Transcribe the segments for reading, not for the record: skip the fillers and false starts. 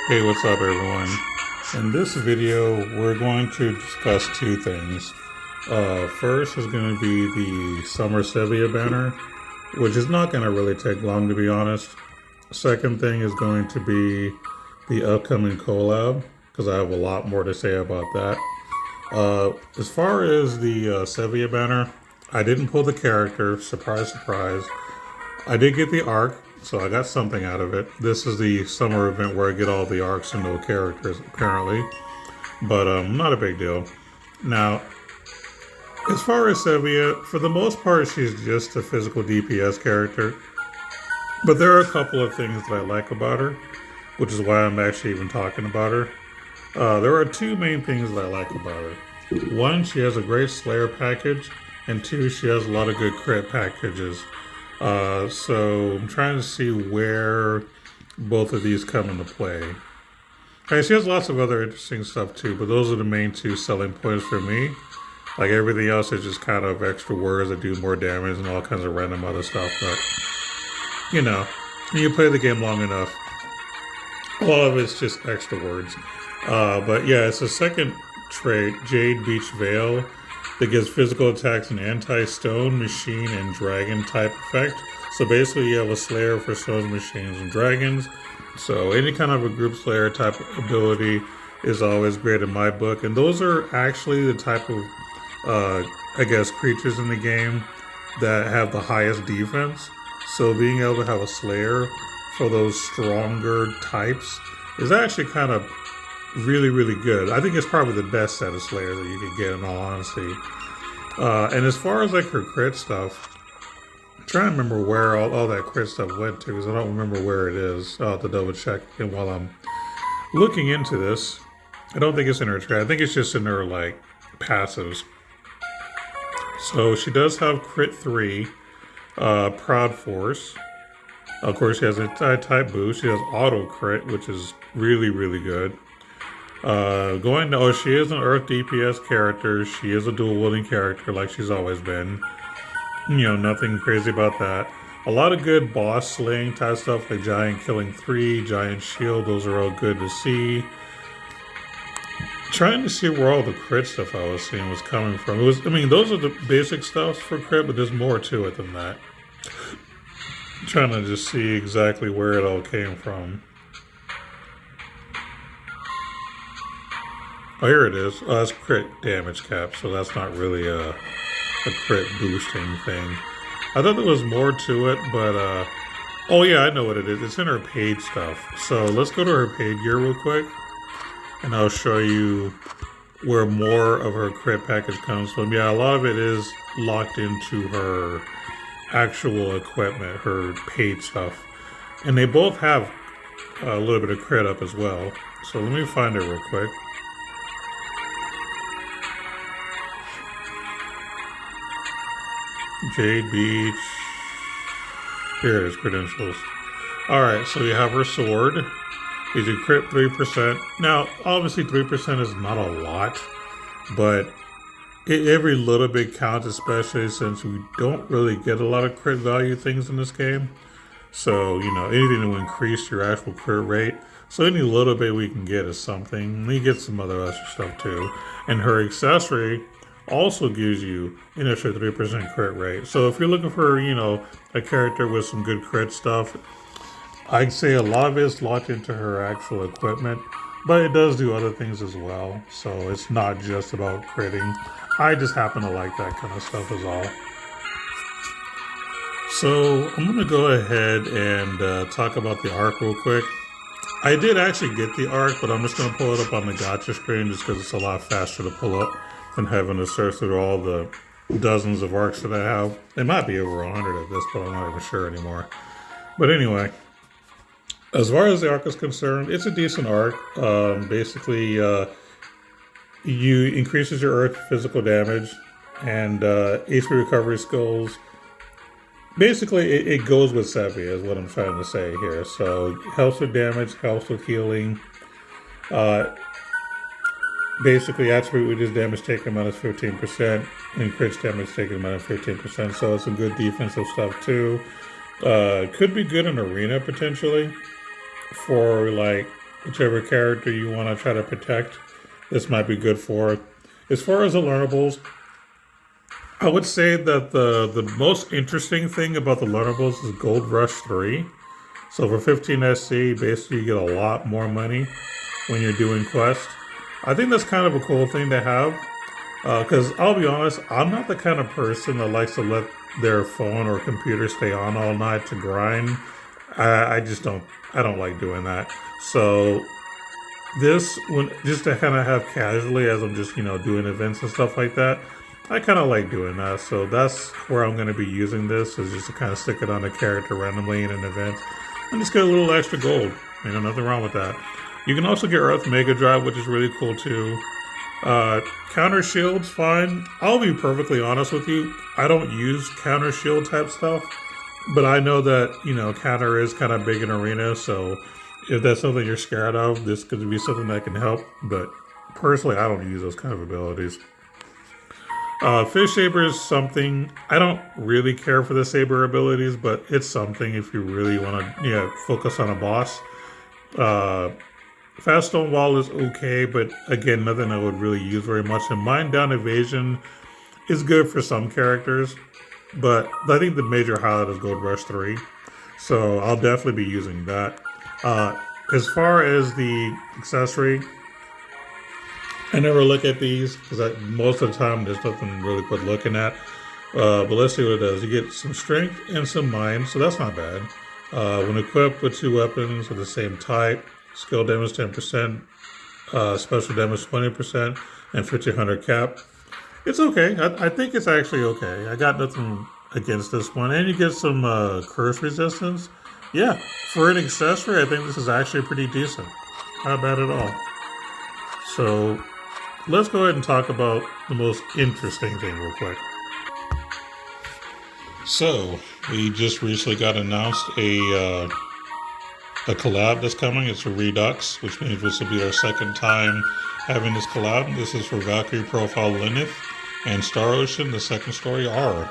Hey, what's up everyone? In this video, we're going to discuss two things. First is going to be the Summer Sevia banner, which is not going to really take long to be honest. Second thing is going to be the upcoming collab, because I have a lot more to say about that. As far as the Sevia banner, I didn't pull the character, surprise, surprise. I did get the arc, so I got something out of it. This is the summer event where I get all the arcs and no characters, apparently. But not a big deal. Now, as far as Sevia, for the most part, she's just a physical DPS character. But there are a couple of things that I like about her, which is why I'm actually even talking about her. There are two main things that I like about her. One, she has a great Slayer package, and two, she has a lot of good crit packages. So I'm trying to see where both of these come into play. Okay, she has lots of other interesting stuff too, but those are the main two selling points for me. Like everything else is just kind of extra words that do more damage and all kinds of random other stuff. But, you know, when you play the game long enough, all of it's just extra words. But yeah, it's a second trait, Jade Beach Veil, that gives physical attacks an anti-stone, machine, and dragon type effect. So basically you have a slayer for stones, machines, and dragons. So any kind of a group slayer type ability is always great in my book. And those are actually the type of, I guess, creatures in the game that have the highest defense. So being able to have a slayer for those stronger types is actually kind of really, really good. I think it's probably the best set of Slayers that you could get in all honesty. And as far as like her crit stuff, I'm trying to remember where all that crit stuff went to because I don't remember where it is. I'll have to double check and while I'm looking into this. I don't think it's in her trait. I think it's just in her like passives. So she does have crit 3, Proud Force. Of course, she has a type boost. She has auto crit, which is really, really good. She is an Earth DPS character. She is a dual wielding character like she's always been. You know, nothing crazy about that. A lot of good boss slaying type stuff like Giant Killing 3, Giant Shield. Those are all good to see. Trying to see where all the crit stuff I was seeing was coming from. Those are the basic stuff for crit, but there's more to it than that. Trying to just see exactly where it all came from. Oh, here it is. Oh, that's crit damage cap, so that's not really a crit boosting thing. I thought there was more to it, but, oh yeah, I know what it is. It's in her paid stuff. So let's go to her paid gear real quick, and I'll show you where more of her crit package comes from. Yeah, a lot of it is locked into her actual equipment, her paid stuff. And they both have a little bit of crit up as well. So let me find it real quick. Jade Beach. Here it is, credentials. Alright, so you have her sword. Gives you crit 3%. Now, obviously 3% is not a lot, but every little bit counts, especially since we don't really get a lot of crit value things in this game. So, you know, anything to increase your actual crit rate. So any little bit we can get is something. You get some other extra stuff too. And her accessory also gives you an extra 3% crit rate. So if you're looking for, you know, a character with some good crit stuff, I'd say a lot of it is locked into her actual equipment, but it does do other things as well. So it's not just about critting. I just happen to like that kind of stuff is all. So I'm going to go ahead and talk about the arc real quick. I did actually get the arc, but I'm just going to pull it up on the gotcha screen just because it's a lot faster to pull up than having to search through all the dozens of arcs that I have. It might be over 100 at this point, I'm not even sure anymore. But anyway, as far as the arc is concerned, it's a decent arc. Basically, you increases your earth physical damage and HP recovery skills. Basically, it goes with Sevia is what I'm trying to say here. So helps with damage, helps with healing. Basically, attribute reduces damage taken minus 15%, and crit damage taken minus 15%. So it's some good defensive stuff too. Could be good in arena potentially for like whichever character you want to try to protect, this might be good for. As far as the learnables, I would say that the most interesting thing about the learnables is Gold Rush 3. So for 15 SC, basically you get a lot more money when you're doing quests. I think that's kind of a cool thing to have. Because I'll be honest, I'm not the kind of person that likes to let their phone or computer stay on all night to grind. I just don't. I don't like doing that. So this, when just to kind of have casually as I'm just doing events and stuff like that, I kind of like doing that. So that's where I'm going to be using this, is just to kind of stick it on a character randomly in an event and just get a little extra gold. Nothing wrong with that. You can also get Earth Mega Drive, which is really cool too. Counter shields, fine. I'll be perfectly honest with you. I don't use counter shield type stuff, but I know that, counter is kind of big in arena. So if that's something you're scared of, this could be something that can help. But personally, I don't use those kind of abilities. Fish Saber is something, I don't really care for the Saber abilities, but it's something if you really want to focus on a boss. Fast Stone Wall is okay, but again, nothing I would really use very much. And Mind Down Evasion is good for some characters, but I think the major highlight is Gold Rush 3. So I'll definitely be using that. As far as the accessory, I never look at these because most of the time there's nothing really worth looking at. But let's see what it does. You get some strength and some mind, so that's not bad. When equipped with 2 weapons of the same type, skill damage 10%, special damage 20%, and 1500 cap. It's okay. I think it's actually okay. I got nothing against this one. And you get some curse resistance. Yeah, for an accessory, I think this is actually pretty decent. Not bad at all. So let's go ahead and talk about the most interesting thing real quick. So we just recently got announced a collab that's coming. It's a Redux, which means this will be our second time having this collab. This is for Valkyrie Profile Lilith and Star Ocean, the second story R.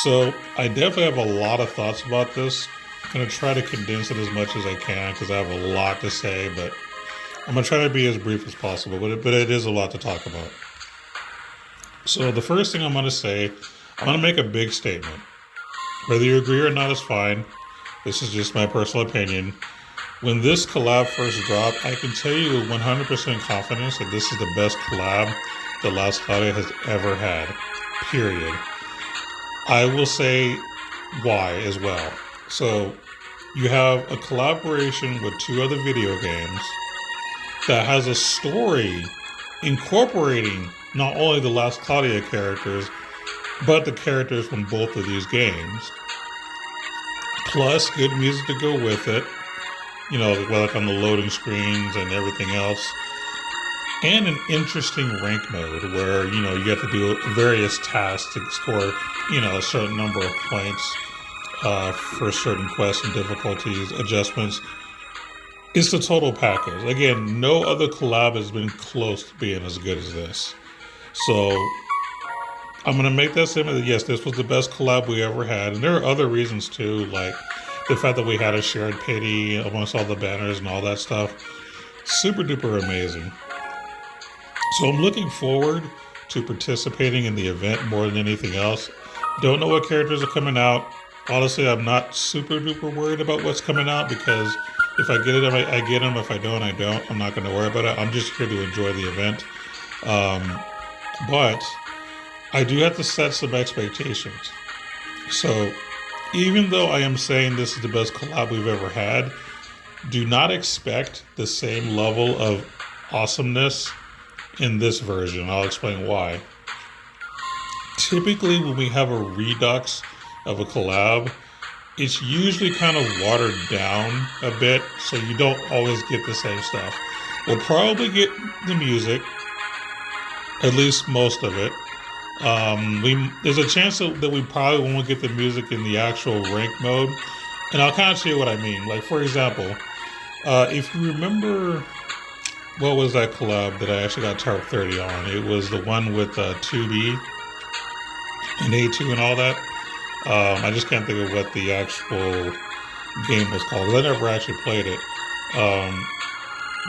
So I definitely have a lot of thoughts about this. I'm going to try to condense it as much as I can because I have a lot to say, but I'm going to try to be as brief as possible, but it is a lot to talk about. So the first thing I'm going to say, I'm going to make a big statement. Whether you agree or not is fine. This is just my personal opinion. When this collab first dropped, I can tell you with 100% confidence that this is the best collab that Last Cloudia has ever had. Period. I will say why as well. So you have a collaboration with 2 other video games that has a story incorporating not only the Last Cloudia characters, but the characters from both of these games. Plus good music to go with it, like on the loading screens and everything else. And an interesting rank mode where, you have to do various tasks to score, a certain number of points for certain quests and difficulties, adjustments. It's the total package. Again, no other collab has been close to being as good as this. So I'm going to make that statement that yes, this was the best collab we ever had. And there are other reasons too, like the fact that we had a shared pity amongst all the banners and all that stuff. Super duper amazing. So I'm looking forward to participating in the event more than anything else. Don't know what characters are coming out. Honestly, I'm not super duper worried about what's coming out because if I get them, I get them. If I don't, I don't. I'm not going to worry about it. I'm just here to enjoy the event. But I do have to set some expectations. So even though I am saying this is the best collab we've ever had, do not expect the same level of awesomeness in this version. I'll explain why. Typically, when we have a redux of a collab, it's usually kind of watered down a bit, so you don't always get the same stuff. We'll probably get the music, at least most of it. There's a chance that we probably won't get the music in the actual rank mode, and I'll kind of show you what I mean. Like, for example, if you remember, what was that collab that I actually got Tarp 30 on? It was the one with 2B and A2 and all that. I just can't think of what the actual game was called because I never actually played it.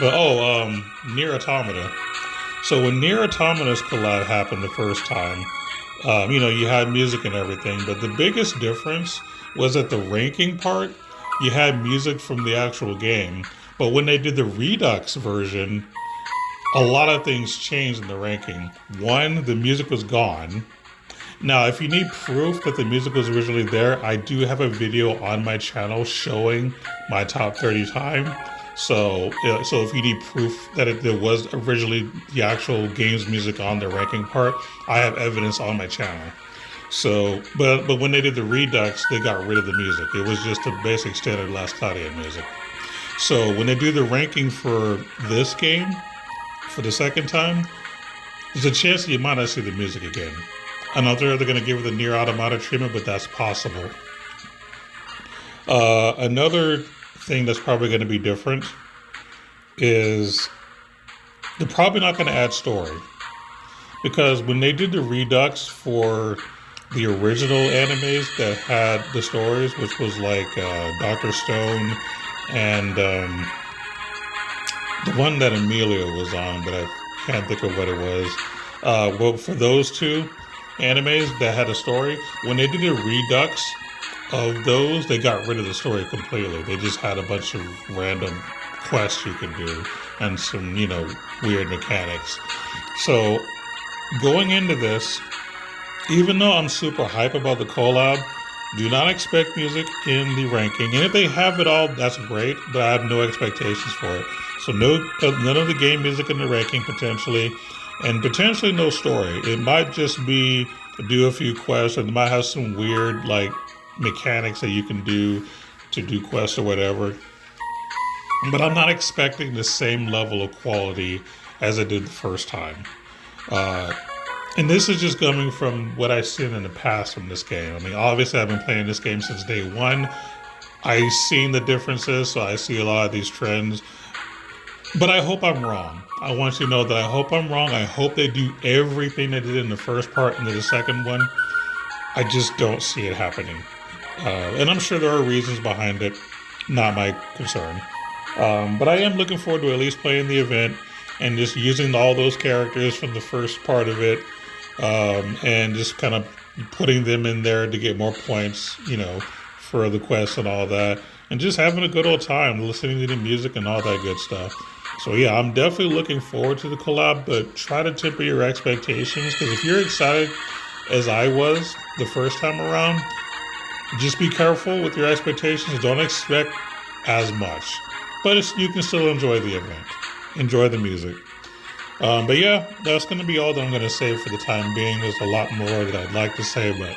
But Nier Automata. So when Nier Automata's collab happened the first time, you had music and everything, but the biggest difference was at the ranking part, you had music from the actual game. But when they did the Redux version, a lot of things changed in the ranking. One, the music was gone. Now, if you need proof that the music was originally there, I do have a video on my channel showing my top 30 time. So if you need proof that there was originally the actual game's music on the ranking part, I have evidence on my channel. So, but when they did the Redux, they got rid of the music. It was just a basic standard Last Cloudia music. So when they do the ranking for this game, for the second time, there's a chance that you might not see the music again. I know they're going to give it the Nier Automata treatment, but that's possible. Another thing that's probably going to be different is they're probably not going to add story. Because when they did the Redux for the original animes that had the stories, which was like Dr. Stone and the one that Amelia was on, but I can't think of what it was. Well, for those two animes that had a story, when they did a Redux of those, they got rid of the story completely. They just had a bunch of random quests you could do and some, weird mechanics. So going into this, even though I'm super hype about the collab, do not expect music in the ranking. And if they have it all, that's great, but I have no expectations for it. So none of the game music in the ranking potentially, and potentially no story. It might just be do a few quests, and it might have some weird mechanics that you can do to do quests or whatever. But I'm not expecting the same level of quality as I did the first time. And this is just coming from what I've seen in the past from this game. I mean, obviously I've been playing this game since day one. I've seen the differences, so I see a lot of these trends. But I hope I'm wrong. I want you to know that I hope I'm wrong. I hope they do everything they did in the first part into the second one. I just don't see it happening. And I'm sure there are reasons behind it. Not my concern. But I am looking forward to at least playing the event and just using all those characters from the first part of it, and just kind of putting them in there to get more points, for the quests and all that, and just having a good old time listening to the music and all that good stuff. So yeah, I'm definitely looking forward to the collab, but try to temper your expectations, because if you're excited as I was the first time around, just be careful with your expectations. Don't expect as much, but you can still enjoy the event. Enjoy the music. But yeah, that's going to be all that I'm going to say for the time being. There's a lot more that I'd like to say, but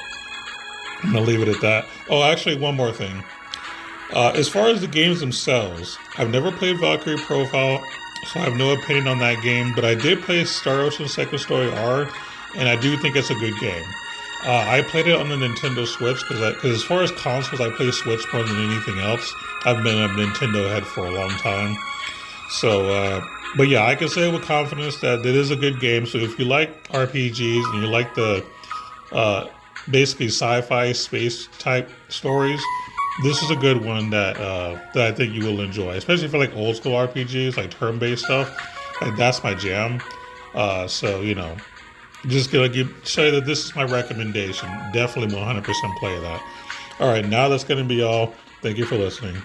I'm going to leave it at that. Oh, actually, one more thing. As far as the games themselves, I've never played Valkyrie Profile, so I have no opinion on that game, but I did play Star Ocean Second Story R, and I do think it's a good game. I played it on the Nintendo Switch, because as far as consoles, I play Switch more than anything else. I've been a Nintendo head for a long time. So, but yeah, I can say with confidence that it is a good game. So if you like RPGs and you like the basically sci-fi space type stories, this is a good one that I think you will enjoy, especially for like old school RPGs, like turn-based stuff. Like that's my jam. So just gonna say that this is my recommendation. Definitely 100% play that. All right, now that's gonna be all. Thank you for listening.